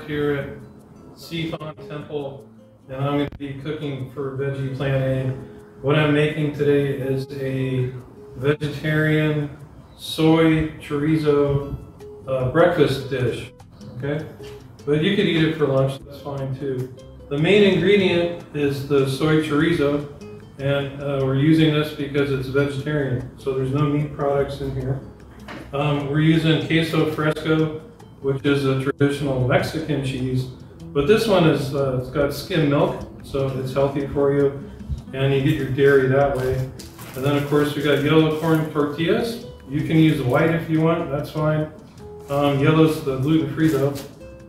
here at Xiang Temple, and I'm going to be cooking for Veggie Plan A. What I'm making today is a vegetarian soy chorizo breakfast dish. Okay, but you could eat it for lunch. That's fine too. The main ingredient is the soy chorizo, and we're using this because it's vegetarian, so there's no meat products in here. We're using queso fresco, which is a traditional Mexican cheese, but this one is it's got skim milk, so it's healthy for you, and you get your dairy that way. And then of course we got yellow corn tortillas. You can use white if you want, that's fine. Yellow's the gluten-free though.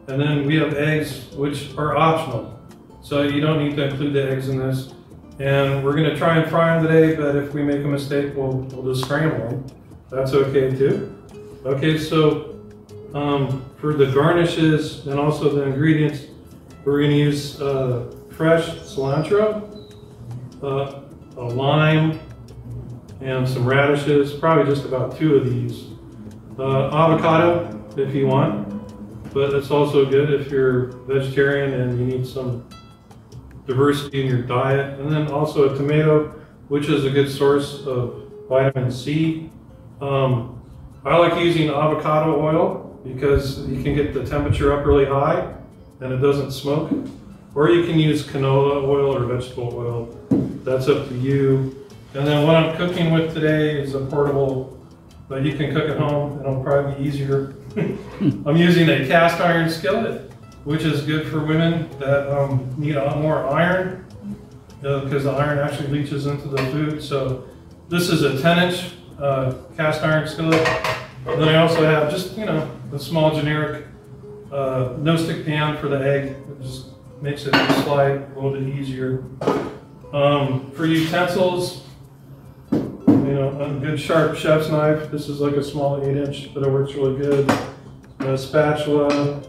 And then we have eggs, which are optional, so you don't need to include the eggs in this. And we're going to try and fry them today, but if we make a mistake, we'll just scramble them. That's okay too. Okay, so for the garnishes and also the ingredients, we're going to use fresh cilantro, a lime, and some radishes, probably just about 2 of these. Avocado, if you want, but it's also good if you're vegetarian and you need some diversity in your diet. And then also a tomato, which is a good source of vitamin C. I like using avocado oil because you can get the temperature up really high and it doesn't smoke. Or you can use canola oil or vegetable oil. That's up to you. And then what I'm cooking with today is a portable, but you can cook at home. It'll probably be easier. I'm using a cast iron skillet, which is good for women that need a lot more iron, because the iron actually leaches into the food. So this is a 10-inch cast iron skillet. And then I also have just, a small generic no-stick pan for the egg. It just makes it slide a little bit easier. For utensils, a good sharp chef's knife. This is like a small 8-inch, but it works really good. A spatula,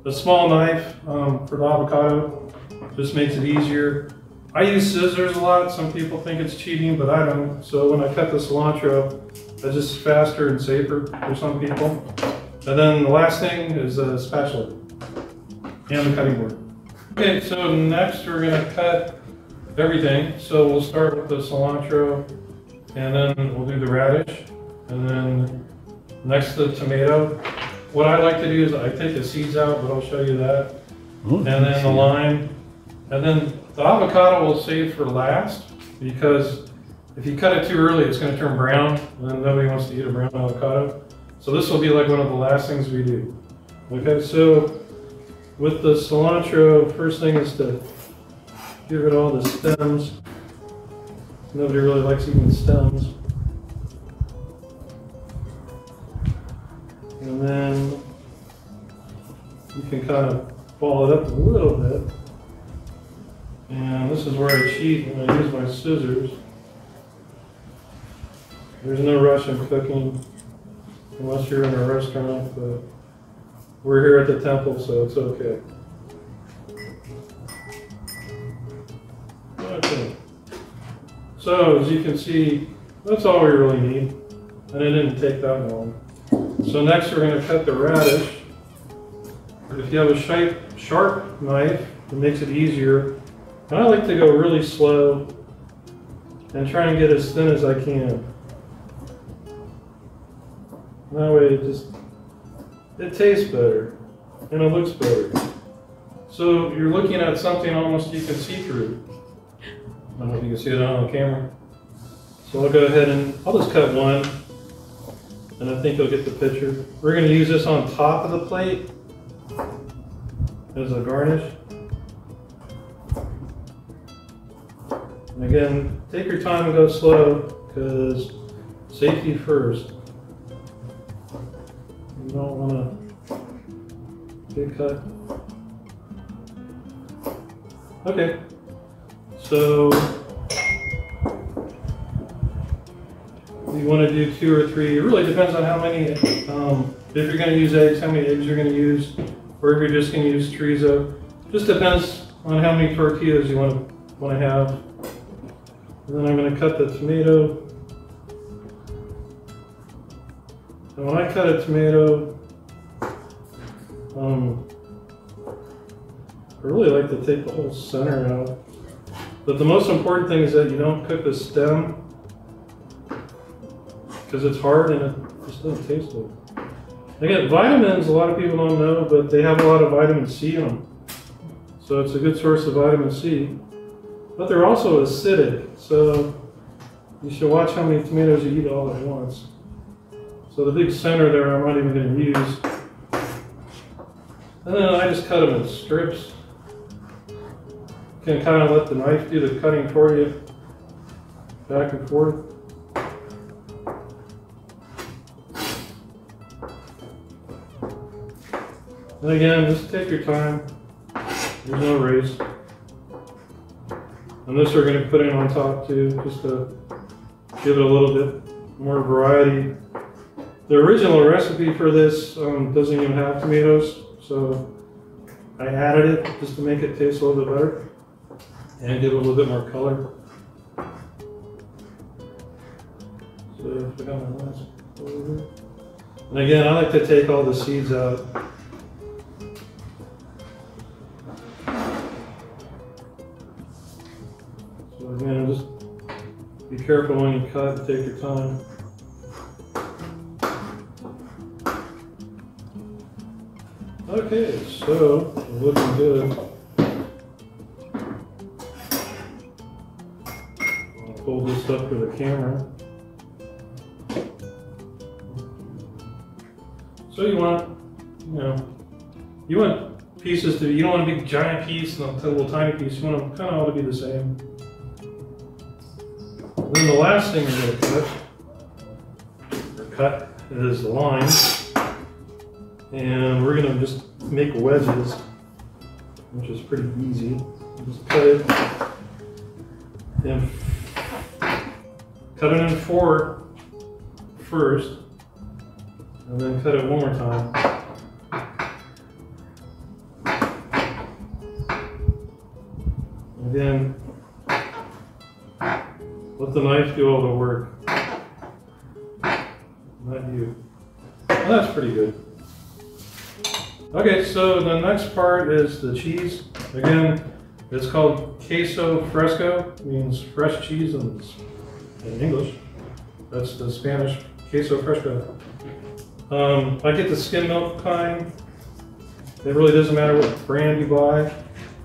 a small knife for the avocado, just makes it easier. I use scissors a lot. Some people think it's cheating, but I don't. So when I cut the cilantro, it's just faster and safer for some people. And then the last thing is a spatula and the cutting board. Okay, so next we're going to cut everything. So we'll start with the cilantro, and then we'll do the radish, and then next the tomato. What I like to do is I take the seeds out, but I'll show you that. Ooh, and then the lime. And then the avocado we'll save for last, because if you cut it too early, it's going to turn brown, and then nobody wants to eat a brown avocado. So this will be like one of the last things we do. Okay, so with the cilantro, first thing is to get rid of all the stems. Nobody really likes eating stems. And then you can kind of ball it up a little bit. And this is where I cheat when I use my scissors. There's no rush in cooking unless you're in a restaurant, but we're here at the temple, so it's okay. Okay. So as you can see, that's all we really need, and it didn't take that long. So next we're going to cut the radish. If you have a sharp knife, it makes it easier. And I like to go really slow and try and get as thin as I can. That way it tastes better and it looks better. So you're looking at something almost you can see through. I don't know if you can see it on the camera. So I'll go ahead and I'll just cut one, and I think you'll get the picture. We're going to use this on top of the plate as a garnish. And again, take your time and go slow, because safety first. You don't want to get cut. Okay, so you want to do 2 or 3. It really depends on how many, if you're going to use eggs, how many eggs you're going to use, or if you're just going to use chorizo. Just depends on how many tortillas you want to have. And then I'm going to cut the tomato. And when I cut a tomato, I really like to take the whole center out. But the most important thing is that you don't cook the stem because it's hard and it just doesn't taste good. Again, vitamins, a lot of people don't know, but they have a lot of vitamin C in them. So it's a good source of vitamin C. But they're also acidic, so you should watch how many tomatoes you eat all at once. So the big center there I'm not even going to use. And then I just cut them in strips. You can kind of let the knife do the cutting for you, back and forth. And again, just take your time. There's no race. And this we're going to put in on top too, just to give it a little bit more variety. The original recipe for this doesn't even have tomatoes, so I added it just to make it taste a little bit better and give it a little bit more color. So I got my last over. And again, I like to take all the seeds out. So again, just be careful when you cut, take your time. Okay, so looking good. I'll hold this up for the camera. So you want pieces to be, you don't want a big giant piece and a little tiny piece. You want them kind of all to be the same. And then the last thing we're going to cut is the line. And we're going to just make wedges, which is pretty easy. Just cut it and cut it in 4 first, and then cut it one more time. Again, let the knife do all the work, not you. Well, that's pretty good. Okay, so the next part is the cheese. Again, it's called queso fresco, means fresh cheese in English. That's the Spanish, queso fresco. I get the skim milk kind. It really doesn't matter what brand you buy.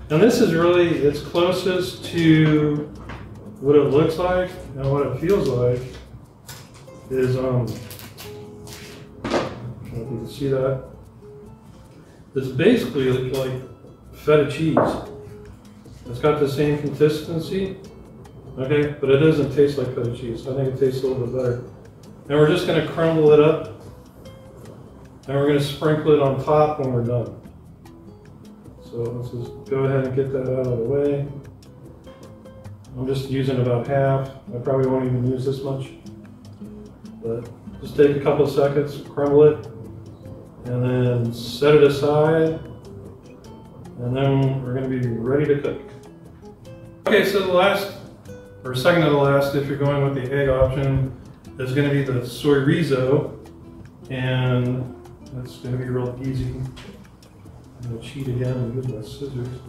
And this is really, it's closest to what it looks like and what it feels like is, I don't know if you can see that. It's basically like feta cheese. It's got the same consistency, okay, but it doesn't taste like feta cheese. I think it tastes a little bit better. And we're just going to crumble it up, and we're going to sprinkle it on top when we're done. So let's just go ahead and get that out of the way. I'm just using about half. I probably won't even use this much, but just take a couple of seconds, crumble it, and then set it aside, and then we're going to be ready to cook. Okay, so the last, or second to the last, if you're going with the egg option, is going to be the chorizo, and that's going to be real easy. I'm going to cheat again and use my scissors.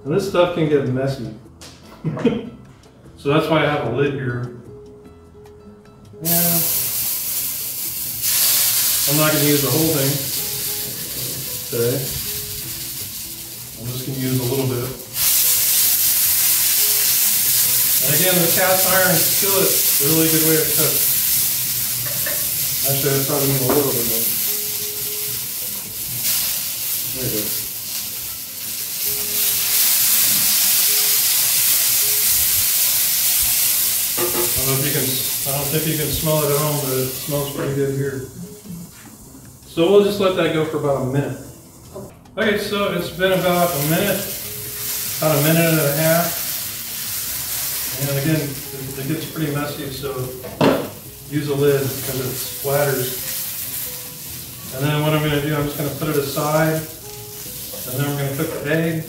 And this stuff can get messy. So that's why I have a lid here. And I'm not going to use the whole thing today. I'm just going to use a little bit. And again, the cast iron skillet is a really good way to cook. Actually, I probably need a little bit more. There you go. I don't think you can smell it at home, but it smells pretty good here. So we'll just let that go for about a minute. Okay, so it's been about a minute and a half. And again, it gets pretty messy, so use a lid because it splatters. And then what I'm going to do, I'm just going to put it aside, and then we're going to cook the egg.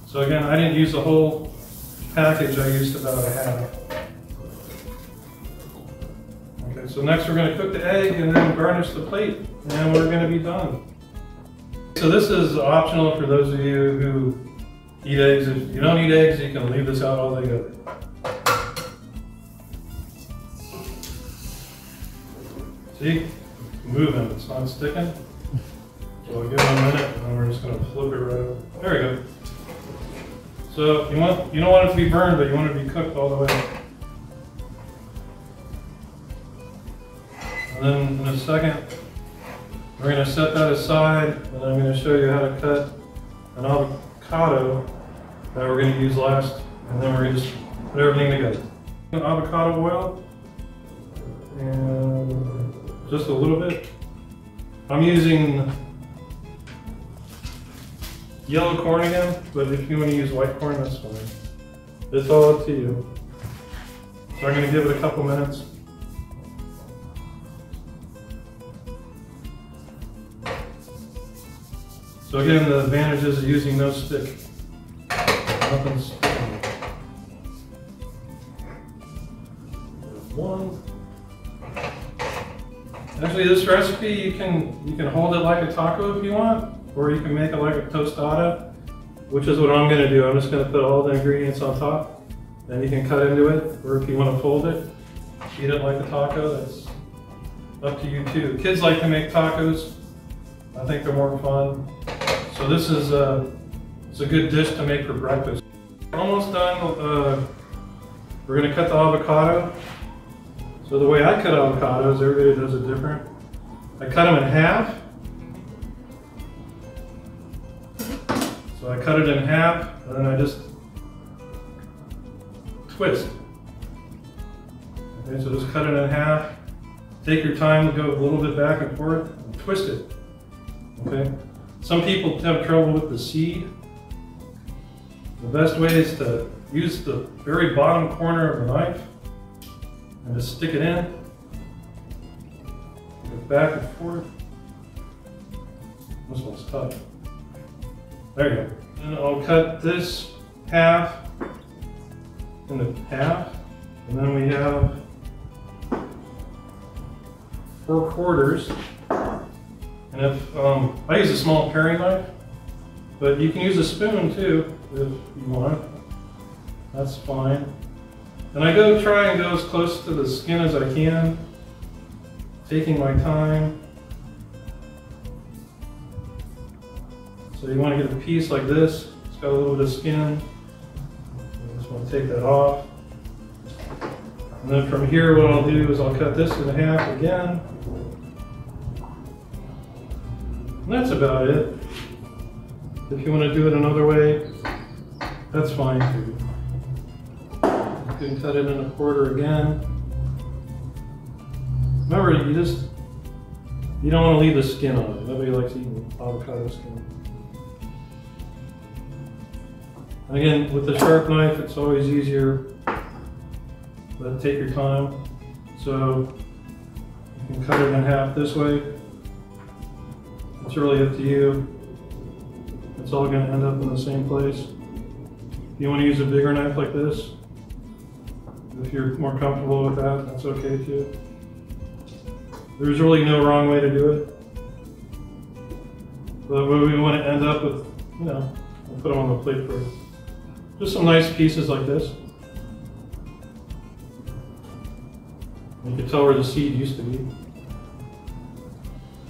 So again, I didn't use the whole package, I used about a half. Okay, so next we're going to cook the egg and then garnish the plate, and we're going to be done. So this is optional for those of you who eat eggs. If you don't eat eggs, you can leave this out altogether. See? It's moving, it's not sticking. So I'll give it a minute and then we're just going to flip it right over. There we go. So you don't want it to be burned, but you want it to be cooked all the way. And then in a second, we're going to set that aside, and I'm going to show you how to cut an avocado that we're going to use last, and then we're going to just put everything together. Avocado oil, and just a little bit. I'm using yellow corn again, but if you want to use white corn, that's fine. It's all up to you. So I'm going to give it a couple minutes. So again, the advantages of using no stick. Nothing's sticking. One. Actually, this recipe you can hold it like a taco if you want, or you can make it like a tostada, which is what I'm going to do. I'm just going to put all the ingredients on top, and you can cut into it, or if you want to fold it, eat it like a taco. That's up to you too. Kids like to make tacos. I think they're more fun. So this is it's a good dish to make for breakfast. Almost done. We're going to cut the avocado. So the way I cut avocados, everybody does it different. I cut them in half. So I cut it in half, and then I just twist. Okay, so just cut it in half. Take your time to go a little bit back and forth, and twist it. Okay. Some people have trouble with the seed. The best way is to use the very bottom corner of the knife and just stick it in. Go back and forth. This one's tough. There you go. And I'll cut this half into half, and then we have 4 quarters. And if I use a small paring knife, but you can use a spoon too if you want. That's fine. And I try and go as close to the skin as I can, taking my time. So you want to get a piece like this. It's got a little bit of skin. I just want to take that off. And then from here, what I'll do is I'll cut this in half again. And that's about it. If you want to do it another way, that's fine too. You can cut it in a quarter again. Remember, you don't want to leave the skin on it. Nobody likes eating avocado skin. And again, with the sharp knife, it's always easier, but take your time. So you can cut it in half this way. It's really up to you. It's all going to end up in the same place. If you want to use a bigger knife like this, if you're more comfortable with that, that's okay too. There's really no wrong way to do it. But what we want to end up with, we'll put them on the plate for just some nice pieces like this. You can tell where the seed used to be.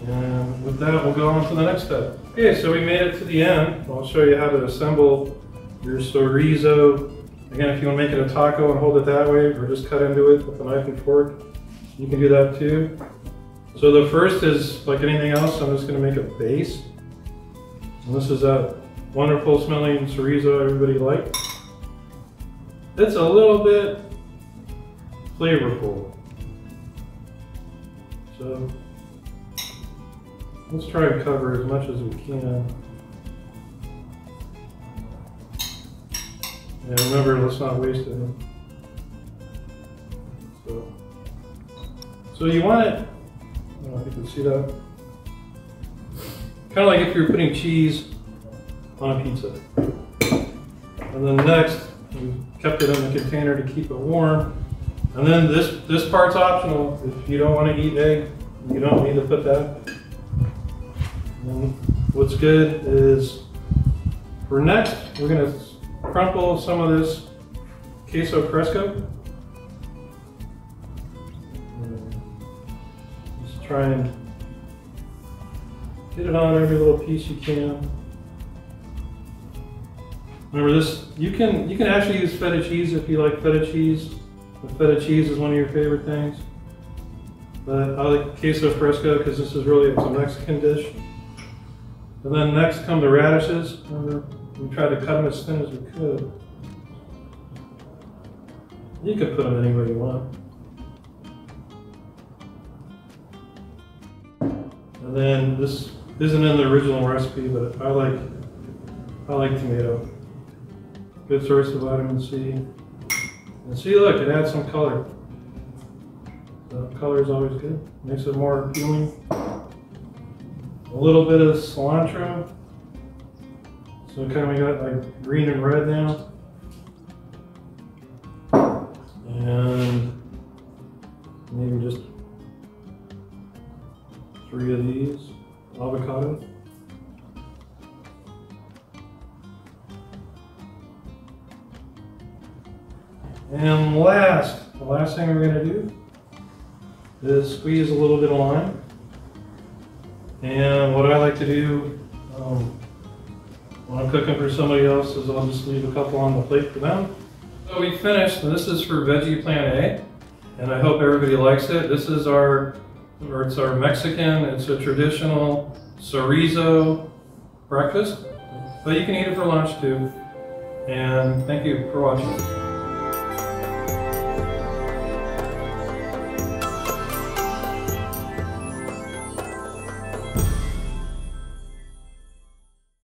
And with that, we'll go on to the next step. Okay, so we made it to the end. I'll show you how to assemble your chorizo. Again, if you want to make it a taco and hold it that way, or just cut into it with a knife and fork, you can do that too. So the first is, like anything else, I'm just going to make a base. And this is that wonderful smelling chorizo everybody likes. It's a little bit flavorful. So let's try to cover as much as we can. And remember, let's not waste it. So you want it, I don't know if you can see that, kind of like if you're putting cheese on a pizza. And then next, we kept it in the container to keep it warm. And then this part's optional. If you don't want to eat egg, you don't need to put that. And what's good is for next, we're gonna crumple some of this queso fresco. Just try and get it on every little piece you can. Remember this, you can actually use feta cheese if you like feta cheese. If feta cheese is one of your favorite things. But I like queso fresco because this is really a Mexican dish. And then next come the radishes. Remember, we tried to cut them as thin as we could. You could put them anywhere you want. And then this isn't in the original recipe, but I like tomato. Good source of vitamin C. And see, look, it adds some color. So color is always good. Makes it more appealing. A little bit of cilantro. So kind of got like green and red now. And maybe just 3 of these avocado. And the last thing we're going to do is squeeze a little bit of lime. And what I like to do when I'm cooking for somebody else is I'll just leave a couple on the plate for them. So we finished, and this is for Veggie Plan A, and I hope everybody likes it. This is it's our Mexican, it's a traditional chorizo breakfast, but you can eat it for lunch too. And thank you for watching.